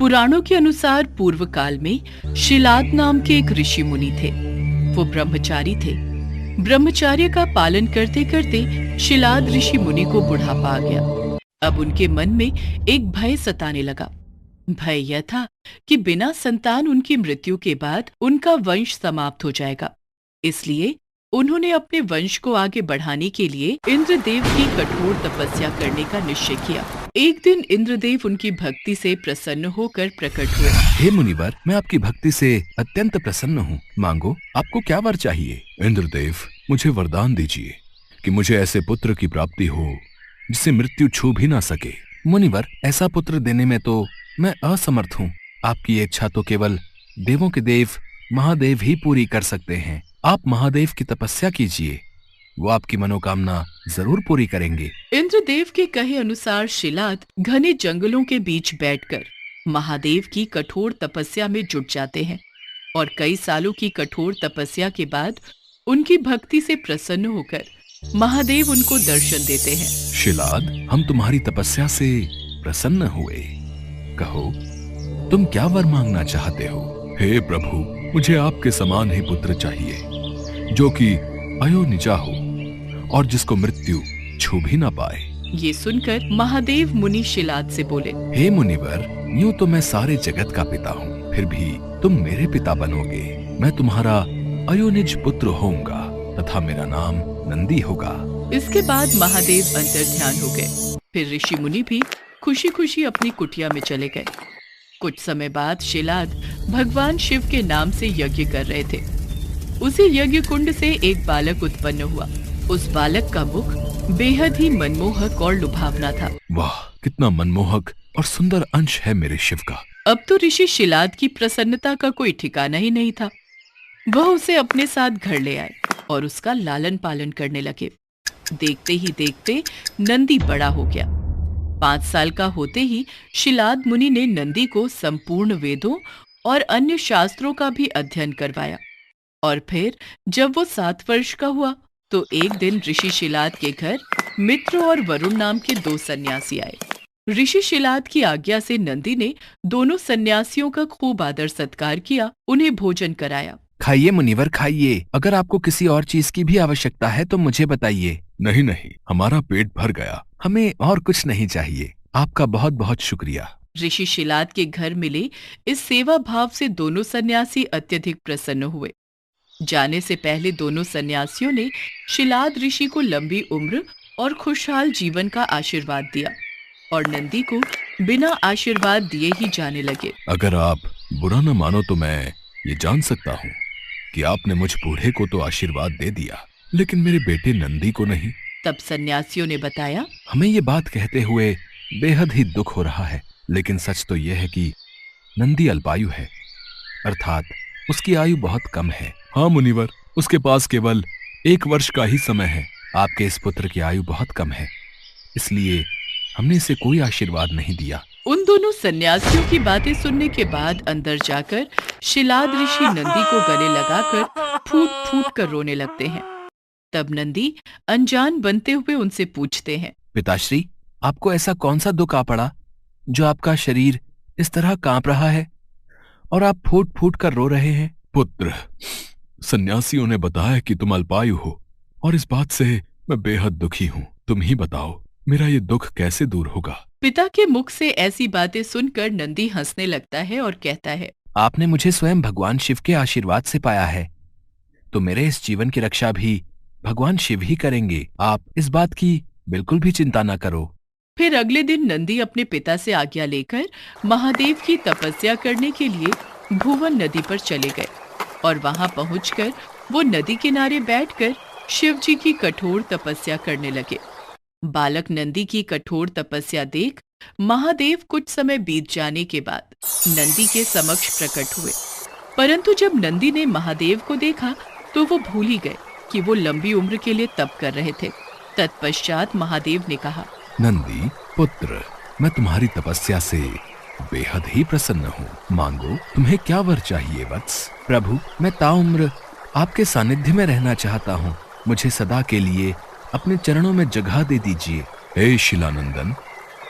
पुराणों के अनुसार पूर्व काल में शिलाद नाम के एक ऋषि मुनि थे। वो ब्रह्मचारी थे। ब्रह्मचर्य का पालन करते करते शिलाद ऋषि मुनि को बुढ़ापा आ गया। अब उनके मन में एक भय सताने लगा। भय यह था कि बिना संतान उनकी मृत्यु के बाद उनका वंश समाप्त हो जाएगा। इसलिए उन्होंने अपने वंश को आगे बढ़ाने के लिए इंद्रदेव की कठोर तपस्या करने का निश्चय किया। एक दिन इंद्रदेव उनकी भक्ति से प्रसन्न होकर प्रकट हुए। हे मुनिवर, मैं आपकी भक्ति से अत्यंत प्रसन्न हूँ। मांगो, आपको क्या वर चाहिए? इंद्रदेव, मुझे वरदान दीजिए कि मुझे ऐसे पुत्र की प्राप्ति हो जिसे मृत्यु छू भी ना सके। मुनिवर, ऐसा पुत्र देने में तो मैं असमर्थ हूँ। आपकी इच्छा तो केवल देवों के देव महादेव ही पूरी कर सकते हैं। आप महादेव की तपस्या कीजिए, वो आपकी मनोकामना जरूर पूरी करेंगे। इंद्रदेव के कहे अनुसार शिलाद घने जंगलों के बीच बैठकर महादेव की कठोर तपस्या में जुट जाते हैं और कई सालों की कठोर तपस्या के बाद उनकी भक्ति से प्रसन्न होकर महादेव उनको दर्शन देते हैं। शिलाद, हम तुम्हारी तपस्या से प्रसन्न हुए। कहो, तुम क्या वर मांगना चाहते हो? हे प्रभु, मुझे आपके समान ही पुत्र चाहिए जो कि अयोनिजा हो और जिसको मृत्यु छू भी ना पाए। ये सुनकर महादेव मुनि शिलाद से बोले, हे मुनिवर, यूं तो मैं सारे जगत का पिता हूँ, फिर भी तुम मेरे पिता बनोगे। मैं तुम्हारा अयोनिज पुत्र होऊंगा तथा मेरा नाम नंदी होगा। इसके बाद महादेव अंतर्ध्यान हो गए। फिर ऋषि मुनि भी खुशी खुशी अपनी कुटिया में चले गए। कुछ समय बाद शिलाद भगवान शिव के नाम से यज्ञ कर रहे थे। उसी यज्ञ कुंड से एक बालक उत्पन्न हुआ। उस बालक का मुख बेहद ही मनमोहक और लुभावना था। वाह, कितना मनमोहक और सुंदर अंश है मेरे शिव का। अब तो ऋषि शिलाद की प्रसन्नता का कोई ठिकाना ही नहीं था। वह उसे अपने साथ घर ले आए और उसका लालन पालन करने लगे। देखते ही देखते नंदी बड़ा हो गया। 5 साल का होते ही शिलाद मुनि ने नंदी को संपूर्ण वेदों और अन्य शास्त्रों का भी अध्ययन करवाया। और फिर जब वो 7 वर्ष का हुआ तो एक दिन ऋषि शिलाद के घर मित्र और वरुण नाम के 2 सन्यासी आए। ऋषि शिलाद की आज्ञा से नंदी ने दोनों सन्यासियों का खूब आदर सत्कार किया, उन्हें भोजन कराया। खाइए मुनिवर, खाइए। अगर आपको किसी और चीज की भी आवश्यकता है तो मुझे बताइए। नहीं नहीं, हमारा पेट भर गया। हमें और कुछ नहीं चाहिए। आपका बहुत बहुत शुक्रिया। ऋषि शिलाद के घर मिले इस सेवा भाव से दोनों सन्यासी अत्यधिक प्रसन्न हुए। जाने से पहले दोनों सन्यासियों ने शिलाद ऋषि को लंबी उम्र और खुशहाल जीवन का आशीर्वाद दिया और नंदी को बिना आशीर्वाद दिए ही जाने लगे। अगर आप बुरा न मानो तो मैं ये जान सकता हूँ कि आपने मुझ बूढ़े को तो आशीर्वाद दे दिया, लेकिन मेरे बेटे नंदी को नहीं। तब सन्यासियों ने बताया, हमें ये बात कहते हुए बेहद ही दुख हो रहा है, लेकिन सच तो यह है कि नंदी अल्पायु है, अर्थात उसकी आयु बहुत कम है। हाँ मुनिवर, उसके पास केवल 1 वर्ष का ही समय है। आपके इस पुत्र की आयु बहुत कम है, इसलिए हमने इसे कोई आशीर्वाद नहीं दिया। उन दोनों सन्यासियों की बातें सुनने के बाद अंदर जाकर शिलाद ऋषि नंदी को गले लगाकर फूट फूट कर रोने लगते हैं। तब नंदी अनजान बनते हुए उनसे पूछते हैं, पिताश्री, आपको ऐसा कौन सा दुख आ पड़ा जो आपका शरीर इस तरह कांप रहा है और आप फूट फूट कर रो रहे हैं? पुत्र, सन्यासियों ने बताया कि तुम अल्पायु हो और इस बात से मैं बेहद दुखी हूँ। तुम ही बताओ, मेरा ये दुख कैसे दूर होगा? पिता के मुख से ऐसी बातें सुनकर नंदी हंसने लगता है और कहता है, आपने मुझे स्वयं भगवान शिव के आशीर्वाद से पाया है, तो मेरे इस जीवन की रक्षा भी भगवान शिव ही करेंगे। आप इस बात की बिल्कुल भी चिंता न करो। फिर अगले दिन नंदी अपने पिता से आज्ञा लेकर महादेव की तपस्या करने के लिए भुवन नदी पर चले गए और वहां पहुंचकर वो नदी किनारे बैठकर शिव जी की कठोर तपस्या करने लगे। बालक नंदी की कठोर तपस्या देख महादेव कुछ समय बीत जाने के बाद नंदी के समक्ष प्रकट हुए, परंतु जब नंदी ने महादेव को देखा तो वो भूल ही गए कि वो लंबी उम्र के लिए तप कर रहे थे। तत्पश्चात महादेव ने कहा, नंदी पुत्र, मैं तुम्हारी तपस्या से बेहद ही प्रसन्न हूँ। मांगो, तुम्हें क्या वर चाहिए वत्स? प्रभु, मैं ताउम्र आपके सानिध्य में रहना चाहता हूँ। मुझे सदा के लिए अपने चरणों में जगह दे दीजिए। हे शिलानंदन,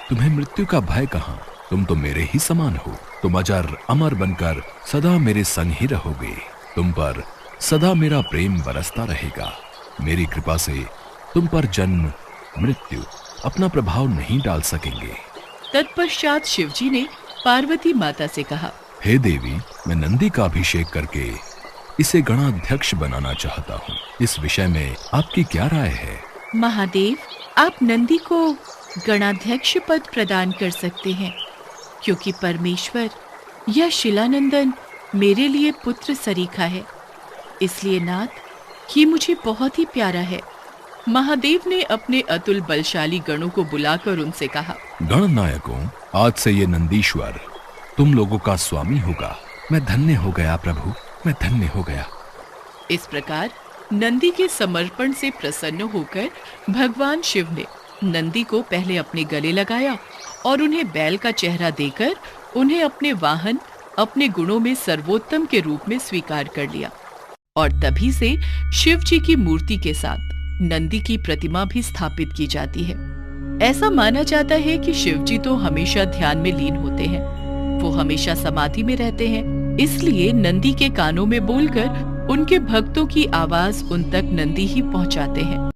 तुम्हें मृत्यु का भय कहाँ? तुम तो मेरे ही समान हो। तुम अजर अमर बनकर सदा मेरे संग ही रहोगे। तुम पर सदा मेरा प्रेम बरसता रहेगा। मेरी कृपा से तुम पर जन्म मृत्यु अपना प्रभाव नहीं डाल सकेंगे। तत्पश्चात शिवजी ने पार्वती माता से कहा, हे देवी, मैं नंदी का अभिषेक करके इसे गणाध्यक्ष बनाना चाहता हूँ। इस विषय में आपकी क्या राय है? महादेव, आप नंदी को गणाध्यक्ष पद प्रदान कर सकते हैं, क्योंकि परमेश्वर यह शिलानंदन मेरे लिए पुत्र सरीखा है। इसलिए नाथ, ये मुझे बहुत ही प्यारा है। महादेव ने अपने अतुल बलशाली गणों को बुलाकर उनसे कहा, गणनायकों, आज से ये नंदीश्वर तुम लोगों का स्वामी होगा। मैं धन्य हो गया प्रभु, मैं धन्य हो गया। इस प्रकार नंदी के समर्पण से प्रसन्न होकर भगवान शिव ने नंदी को पहले अपने गले लगाया और उन्हें बैल का चेहरा देकर उन्हें अपने वाहन, अपने गुणों में सर्वोत्तम के रूप में स्वीकार कर लिया। और तभी से शिव जी की मूर्ति के साथ नंदी की प्रतिमा भी स्थापित की जाती है। ऐसा माना जाता है कि शिव जी तो हमेशा ध्यान में लीन होते हैं, वो हमेशा समाधि में रहते हैं। इसलिए नंदी के कानों में बोलकर उनके भक्तों की आवाज उन तक नंदी ही पहुंचाते हैं।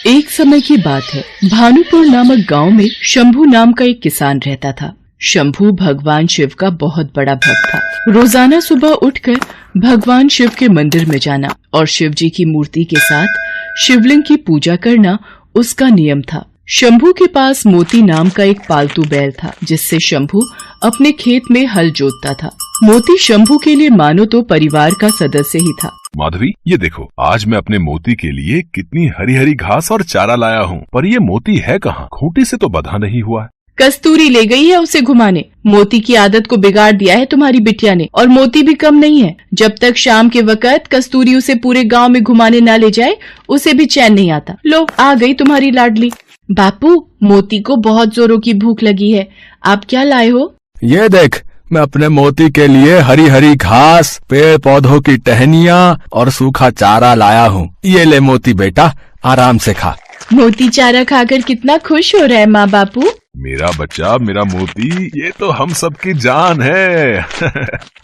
एक समय की बात है, भानुपुर नामक गांव में शंभू नाम का एक किसान रहता था। शंभू भगवान शिव का बहुत बड़ा भक्त था। रोजाना सुबह उठकर भगवान शिव के मंदिर में जाना और शिव जी की मूर्ति के साथ शिवलिंग की पूजा करना उसका नियम था। शंभू के पास मोती नाम का एक पालतू बैल था, जिससे शंभू अपने खेत में हल जोतता था। मोती शंभू के लिए मानो तो परिवार का सदस्य ही था। माधवी, ये देखो, आज मैं अपने मोती के लिए कितनी हरी हरी घास और चारा लाया हूँ, पर ये मोती है कहाँ? खूंटी से तो बंधा नहीं हुआ। कस्तूरी ले गई है उसे घुमाने। मोती की आदत को बिगाड़ दिया है तुम्हारी बिटिया ने, और मोती भी कम नहीं है। जब तक शाम के वक्त कस्तूरी उसे पूरे गांव में घुमाने ना ले जाए, उसे भी चैन नहीं आता। लो, आ गई तुम्हारी लाडली। बापू, मोती को बहुत जोरों की भूख लगी है, आप क्या लाए हो? ये देख, मैं अपने मोती के लिए हरी हरी घास, पेड़ पौधों की टहनियाँ और सूखा चारा लाया हूँ। ये ले मोती बेटा, आराम से खा। मोती चारा खाकर कितना खुश हो रहा है माँ बापू। मेरा बच्चा, मेरा मोती, ये तो हम सबकी जान है।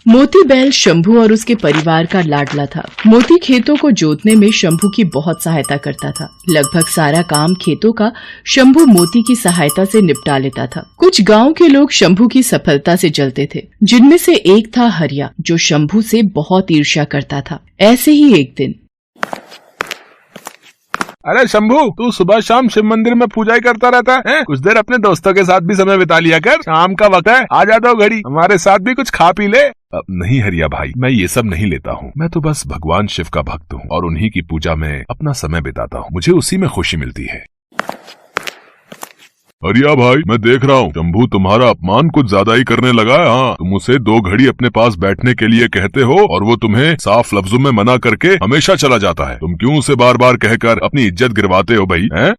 मोती बैल शंभू और उसके परिवार का लाडला था। मोती खेतों को जोतने में शंभू की बहुत सहायता करता था। लगभग सारा काम खेतों का शंभू मोती की सहायता से निपटा लेता था। कुछ गांव के लोग शंभू की सफलता से जलते थे, जिनमें से एक था हरिया, जो शंभू से बहुत ईर्ष्या करता था। ऐसे ही एक दिन, अरे शंभू, तू सुबह शाम शिव मंदिर में पूजा ही करता रहता है? कुछ देर अपने दोस्तों के साथ भी समय बिता लिया कर। शाम का वक्त है, आ जा दो घड़ी, हमारे साथ भी कुछ खा पी ले। नहीं हरिया भाई, मैं ये सब नहीं लेता हूँ। मैं तो बस भगवान शिव का भक्त हूँ और उन्हीं की पूजा में अपना समय बिताता हूँ। मुझे उसी में खुशी मिलती है। हरिया भाई, मैं देख रहा हूँ शंभू तुम्हारा अपमान कुछ ज्यादा ही करने लगा है। हाँ, तुम उसे 2 घड़ी अपने पास बैठने के लिए कहते हो और वो तुम्हें साफ लफ्जों में मना करके हमेशा चला जाता है। तुम क्यों उसे बार बार कहकर अपनी इज्जत गिरवाते हो भाई? हैं?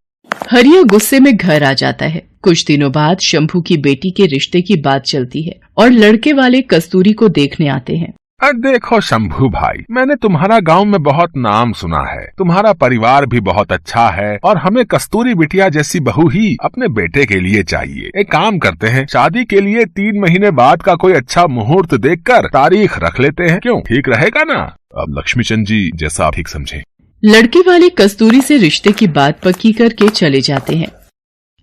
हरिया गुस्से में घर आ जाता है। कुछ दिनों बाद शंभू की बेटी के रिश्ते की बात चलती है और लड़के वाले कस्तूरी को देखने आते हैं। देखो शंभू भाई, मैंने तुम्हारा गांव में बहुत नाम सुना है। तुम्हारा परिवार भी बहुत अच्छा है और हमें कस्तूरी बिटिया जैसी बहू ही अपने बेटे के लिए चाहिए। एक काम करते हैं, शादी के लिए 3 महीने बाद का कोई अच्छा मुहूर्त देखकर तारीख रख लेते हैं। क्यों, ठीक रहेगा ना? अब लक्ष्मीचंद जी, जैसा आप ठीक समझे। लड़के वाले कस्तूरी से रिश्ते की बात पक्की करके चले जाते हैं।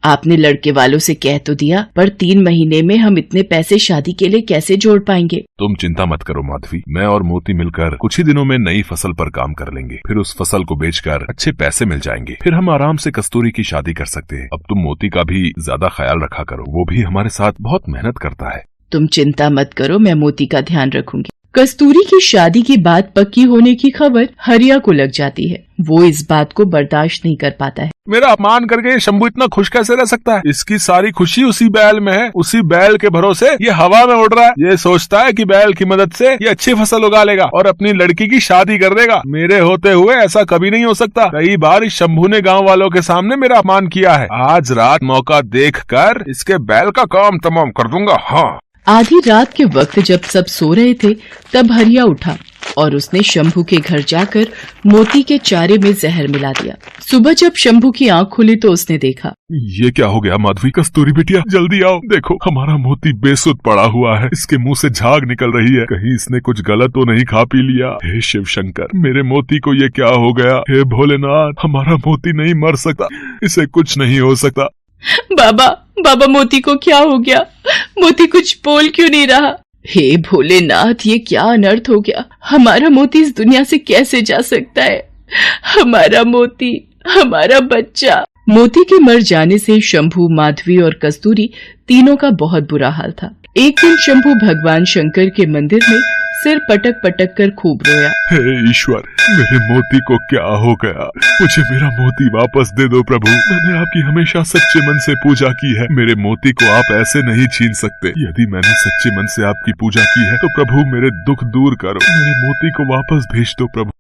आपने लड़के वालों से कह तो दिया, पर 3 महीने में हम इतने पैसे शादी के लिए कैसे जोड़ पाएंगे? तुम चिंता मत करो माधवी, मैं और मोती मिलकर कुछ ही दिनों में नई फसल पर काम कर लेंगे। फिर उस फसल को बेचकर अच्छे पैसे मिल जाएंगे। फिर हम आराम से कस्तूरी की शादी कर सकते हैं। अब तुम मोती का भी ज्यादा ख्याल रखा करो, वो भी हमारे साथ बहुत मेहनत करता है। तुम चिंता मत करो, मैं मोती का ध्यान रखूंगी। कस्तूरी की शादी की बात पक्की होने की खबर हरिया को लग जाती है। वो इस बात को बर्दाश्त नहीं कर पाता है। मेरा अपमान करके शंभू इतना खुश कैसे रह सकता है? इसकी सारी खुशी उसी बैल में है। उसी बैल के भरोसे ये हवा में उड़ रहा है। ये सोचता है कि बैल की मदद से ये अच्छी फसल उगा लेगा और अपनी लड़की की शादी कर देगा। मेरे होते हुए ऐसा कभी नहीं हो सकता। कई बार इस शंभू ने गाँव वालों के सामने मेरा अपमान किया है। आज रात मौका देखकर इसके बैल का काम तमाम कर दूंगा। हाँ। आधी रात के वक्त जब सब सो रहे थे, तब हरिया उठा और उसने शंभू के घर जाकर मोती के चारे में जहर मिला दिया। सुबह जब शंभू की आंख खुली तो उसने देखा, ये क्या हो गया माधवी? कस्तूरी बिटिया जल्दी आओ, देखो हमारा मोती बेसुध पड़ा हुआ है, इसके मुंह से झाग निकल रही है, कहीं इसने कुछ गलत तो नहीं खा पी लिया। हे शिव शंकर, मेरे मोती को ये क्या हो गया? हे भोलेनाथ, हमारा मोती नहीं मर सकता, इसे कुछ नहीं हो सकता। बाबा मोती को क्या हो गया? मोती कुछ बोल क्यों नहीं रहा? हे भोलेनाथ, ये क्या अनर्थ हो गया? हमारा मोती इस दुनिया से कैसे जा सकता है? हमारा मोती, हमारा बच्चा। मोती के मर जाने से शंभू, माधवी और कस्तूरी तीनों का बहुत बुरा हाल था। एक दिन शंभू भगवान शंकर के मंदिर में सिर पटक पटक कर खूब रोया। हे ईश्वर, मेरे मोती को क्या हो गया? मुझे मेरा मोती वापस दे दो प्रभु। मैंने आपकी हमेशा सच्चे मन से पूजा की है, मेरे मोती को आप ऐसे नहीं छीन सकते। यदि मैंने सच्चे मन से आपकी पूजा की है तो प्रभु मेरे दुख दूर करो, मेरे मोती को वापस भेज दो प्रभु।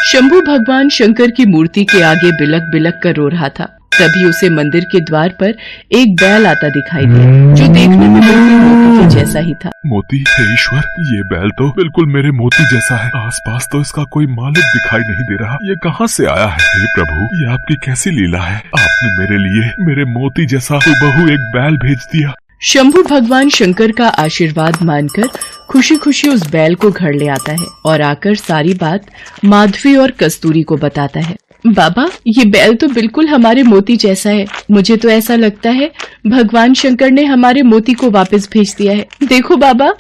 शंभू भगवान शंकर की मूर्ति के आगे बिलक बिलक कर रो रहा था। तभी उसे मंदिर के द्वार पर एक बैल आता दिखाई दिया, जो देखने में बिल्कुल मोती के जैसा ही था। मोती? हे ईश्वर, ये बैल तो बिल्कुल मेरे मोती जैसा है, आसपास तो इसका कोई मालिक दिखाई नहीं दे रहा, ये कहाँ से आया है? हे प्रभु, ये आपकी कैसी लीला है? आपने मेरे लिए मेरे मोती जैसा हूबहू एक बैल भेज दिया। शंभू भगवान शंकर का आशीर्वाद मानकर खुशी खुशी उस बैल को घर ले आता है और आकर सारी बात माधवी और कस्तूरी को बताता है। बाबा, ये बैल तो बिल्कुल हमारे मोती जैसा है। मुझे तो ऐसा लगता है भगवान शंकर ने हमारे मोती को वापस भेज दिया है। देखो बाबा,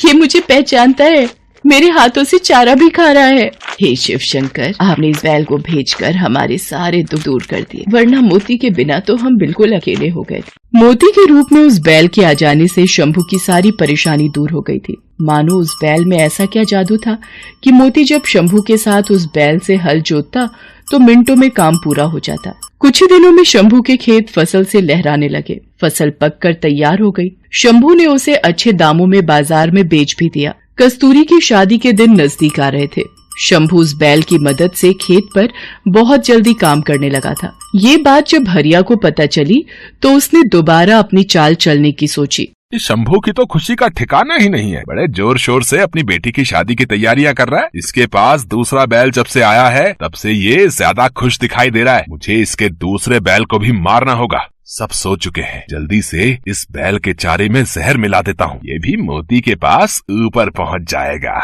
ये मुझे पहचानता है, मेरे हाथों से चारा भी खा रहा है। हे शिव शंकर, आपने इस बैल को भेजकर हमारे सारे दुख दूर कर दिए, वरना मोती के बिना तो हम बिल्कुल अकेले हो गए। मोती के रूप में उस बैल के आ जाने से शंभू की सारी परेशानी दूर हो गई थी। मानो उस बैल में ऐसा क्या जादू था कि मोती जब शंभू के साथ उस बैल से हल जोतता तो मिनटों में काम पूरा हो जाता। कुछ ही दिनों में शंभू के खेत फसल से लहराने लगे। फसल पककर तैयार हो गई। शंभू ने उसे अच्छे दामों में बाजार में बेच भी दिया। कस्तूरी की शादी के दिन नजदीक आ रहे थे। शंभू उस बैल की मदद से खेत पर बहुत जल्दी काम करने लगा था। ये बात जब हरिया को पता चली तो उसने दोबारा अपनी चाल चलने की सोची। शंभू की तो खुशी का ठिकाना ही नहीं है, बड़े जोर शोर से अपनी बेटी की शादी की तैयारियां कर रहा है। इसके पास दूसरा बैल जब से आया है तब से ये ज्यादा खुश दिखाई दे रहा है। मुझे इसके दूसरे बैल को भी मारना होगा। सब सो चुके हैं, जल्दी से इस बैल के चारे में जहर मिला देता हूँ, ये भी मोती के पास ऊपर पहुँच जाएगा।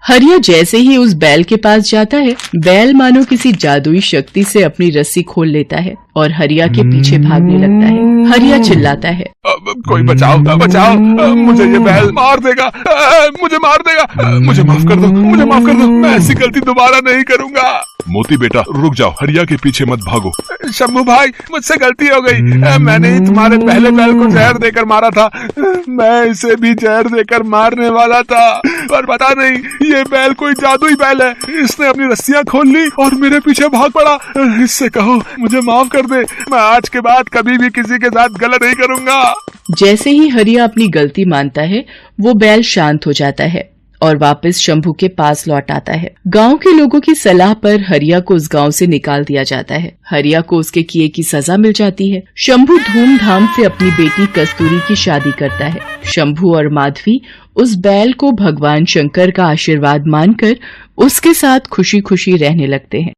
हरिया जैसे ही उस बैल के पास जाता है, बैल मानो किसी जादुई शक्ति से अपनी रस्सी खोल लेता है और हरिया के पीछे भागने लगता है। हरिया चिल्लाता है, कोई बचाओ, बचाओ, मुझे ये बैल मार देगा, मुझे मार देगा, मुझे माफ कर दो, मुझे माफ कर दो, मैं ऐसी गलती दोबारा नहीं करूँगा। मोती बेटा रुक जाओ, हरिया के पीछे मत भागो। शंभू भाई, मुझसे गलती हो गई, मैंने ही तुम्हारे पहले बैल को जहर देकर मारा था, मैं इसे भी जहर देकर मारने वाला था, पर पता नहीं ये बैल कोई जादुई बैल है, इसने अपनी रस्सियां खोल ली और मेरे पीछे भाग पड़ा। इससे कहो मुझे माफ कर दे, मैं आज के बाद कभी भी किसी के साथ गलत नहीं करूँगा। जैसे ही हरिया अपनी गलती मानता है, वो बैल शांत हो जाता है और वापस शंभू के पास लौट आता है। गांव के लोगों की सलाह पर हरिया को उस गांव से निकाल दिया जाता है। हरिया को उसके किए की सजा मिल जाती है। शंभू धूमधाम से अपनी बेटी कस्तूरी की शादी करता है। शंभू और माधवी उस बैल को भगवान शंकर का आशीर्वाद मानकर उसके साथ खुशी खुशी रहने लगते हैं।